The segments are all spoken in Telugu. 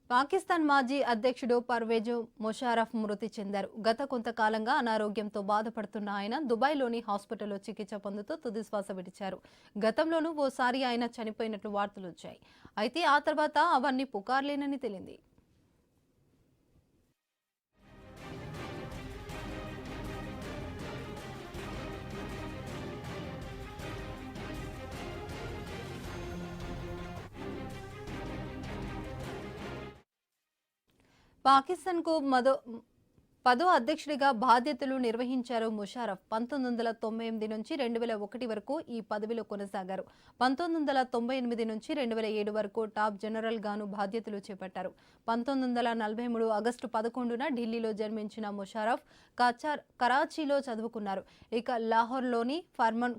పాకిస్తాన్ మాజీ అధ్యక్షుడు పర్వేజ్ ముషారఫ్ మృతి చెందారు. గత కొంతకాలంగా అనారోగ్యంతో బాధపడుతున్న ఆయన దుబాయ్లోని హాస్పిటల్లో చికిత్స పొందుతూ తుదిశ్వాస విడిచారు. గతంలోనూ ఓసారి ఆయన చనిపోయినట్లు వార్తలొచ్చాయి. అయితే ఆ తర్వాత అవన్నీ పుకార్లేనని తేలింది. పాకిస్తాన్కు పదో అధ్యక్షుడిగా బాధ్యతలు నిర్వహించారు ముషారఫ్. 1998 నుంచి 2001 వరకు ఈ పదవిలో కొనసాగారు. 1998 నుంచి 2007 వరకు టాప్ జనరల్ గాను బాధ్యతలు చేపట్టారు. 1943 ఆగస్టు 11న ఢిల్లీలో జన్మించిన ముషారఫ్ కరాచీలో చదువుకున్నారు. ఇక లాహోర్లోని ఫర్మన్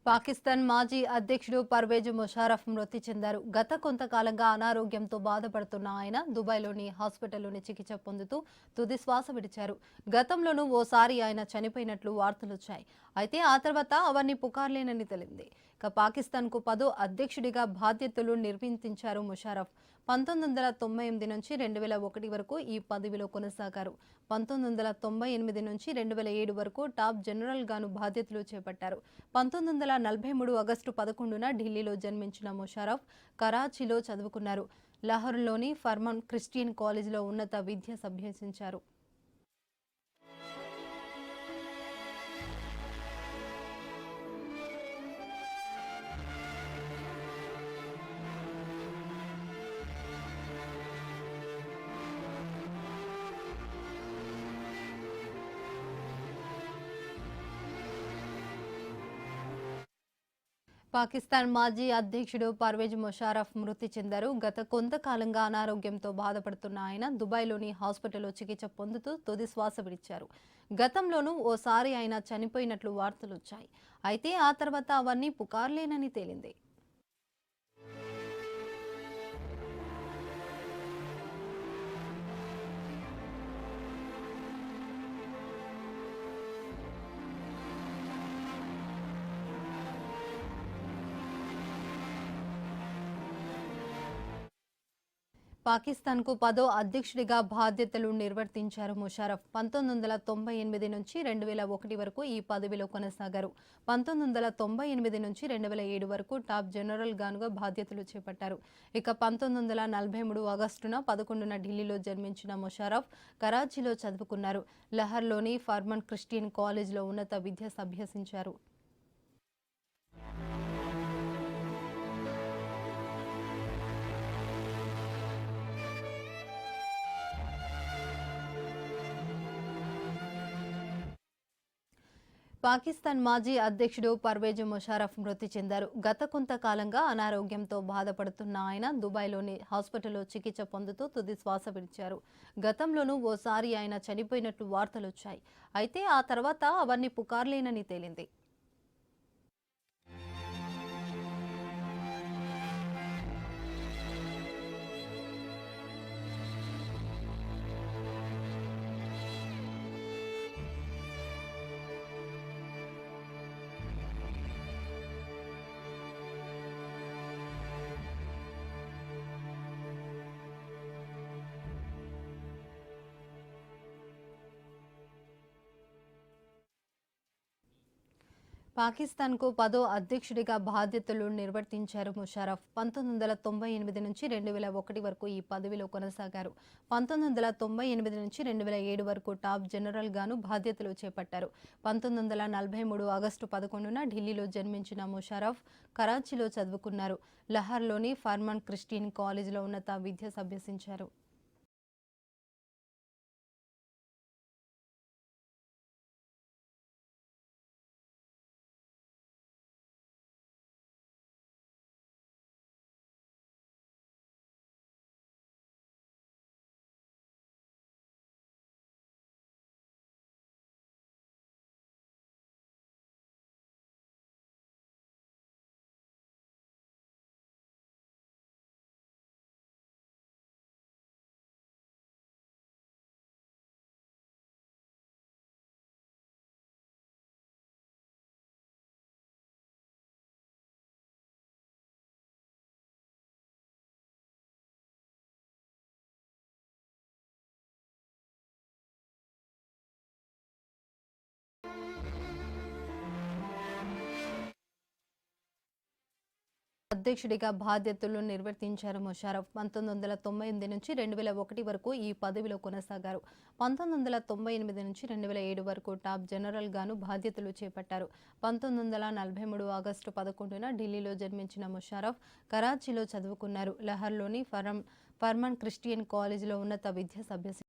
పాకిస్తాన్ మాజీ అధ్యక్షుడు పర్వేజ్ ముషారఫ్ మృతి చెందారు. గత కొంతకాలంగా అనారోగ్యంతో బాధపడుతున్న ఆయన దుబాయ్లోని హాస్పిటల్లోని చికిత్స పొందుతూ తుది శ్వాస విడిచారు. గతంలోనూ ఓసారి ఆయన చనిపోయినట్లు వార్తలొచ్చాయి. అయితే ఆ తర్వాత అవన్నీ పుకార్లేనని తెలింది. ఇక పాకిస్తాన్కు పదో అధ్యక్షుడిగా బాధ్యతలు నిర్వర్తించారు ముషారఫ్. 1998 నుంచి 2001 వరకు ఈ పదవిలో కొనసాగారు. 1998 నుంచి 2007 వరకు టాప్ జనరల్ గాను బాధ్యతలు చేపట్టారు. 1943 ఆగస్టు 11న ఢిల్లీలో జన్మించిన ముషారఫ్ కరాచీలో చదువుకున్నారు. లాహోర్లోని ఫర్మన్ క్రిస్టియన్ కాలేజీలో ఉన్నత విద్య అభ్యసించారు. పాకిస్తాన్ మాజీ అధ్యక్షుడు పర్వేజ్ ముషారఫ్ మృతి చెందారు. గత కొంతకాలంగా అనారోగ్యంతో బాధపడుతున్న ఆయన దుబాయ్లోని హాస్పిటల్లో చికిత్స పొందుతూ తుది శ్వాస విడిచారు. గతంలోనూ ఓసారి ఆయన చనిపోయినట్లు వార్తలొచ్చాయి. అయితే ఆ తర్వాత అవన్నీ పుకార్లేనని తేలింది. పాకిస్తాన్కు పదో అధ్యక్షుడిగా బాధ్యతలు నిర్వర్తించారు ముషారఫ్. 1998 నుంచి 2001 వరకు ఈ పదవిలో కొనసాగారు. 1998 నుంచి 2007 వరకు టాప్ జనరల్ గానుగా బాధ్యతలు చేపట్టారు. ఇక 1943 ఆగస్టున 11న ఢిల్లీలో జన్మించిన ముషారఫ్ కరాచీలో చదువుకున్నారు. లహర్లోని ఫర్మన్ క్రిస్టియన్ కాలేజీలో ఉన్నత విద్య అభ్యసించారు. పాకిస్తాన్ మాజీ అధ్యక్షుడు పర్వేజ్ ముషారఫ్ మృతి చెందారు. గత కొంతకాలంగా అనారోగ్యంతో బాధపడుతున్న ఆయన దుబాయ్లోని హాస్పిటల్లో చికిత్స పొందుతూ తుది శ్వాస విడిచారు. గతంలోనూ ఓసారి ఆయన చనిపోయినట్లు వార్తలొచ్చాయి. అయితే ఆ తర్వాత అవన్నీ పుకార్లేనని తేలింది. పాకిస్తాన్కు 10వ అధ్యక్షుడిగా బాధ్యతలు నిర్వర్తించారు ముషర్రఫ్. 1998 నుంచి 2001 వరకు ఈ పదవిలో కొనసాగారు. 1998 నుంచి 2007 వరకు టాప్ జనరల్గాను బాధ్యతలు చేపట్టారు. 1943 ఆగస్టు 11న ఢిల్లీలో జన్మించిన ముషర్రఫ్ కరాచీలో చదువుకున్నారు. లహర్లోని ఫర్మాన్ క్రిస్టియన్ కాలేజీలో ఉన్నత విద్య అభ్యసించారు. అధ్యక్షుడిగా బాధ్యతలు నిర్వర్తించారు ముషర్రఫ్. 1998 నుంచి 2001 వరకు ఈ పదవిలో కొనసాగారు. 1998 నుంచి 2007 వరకు టాప్ జనరల్గాను బాధ్యతలు చేపట్టారు. 1943 ఆగస్టు 11న ఢిల్లీలో జన్మించిన ముషర్రఫ్ కరాచీలో చదువుకున్నారు. లహర్లోని ఫర్మాన్ క్రిస్టియన్ కాలేజీలో ఉన్నత విద్య అభ్యసించారు.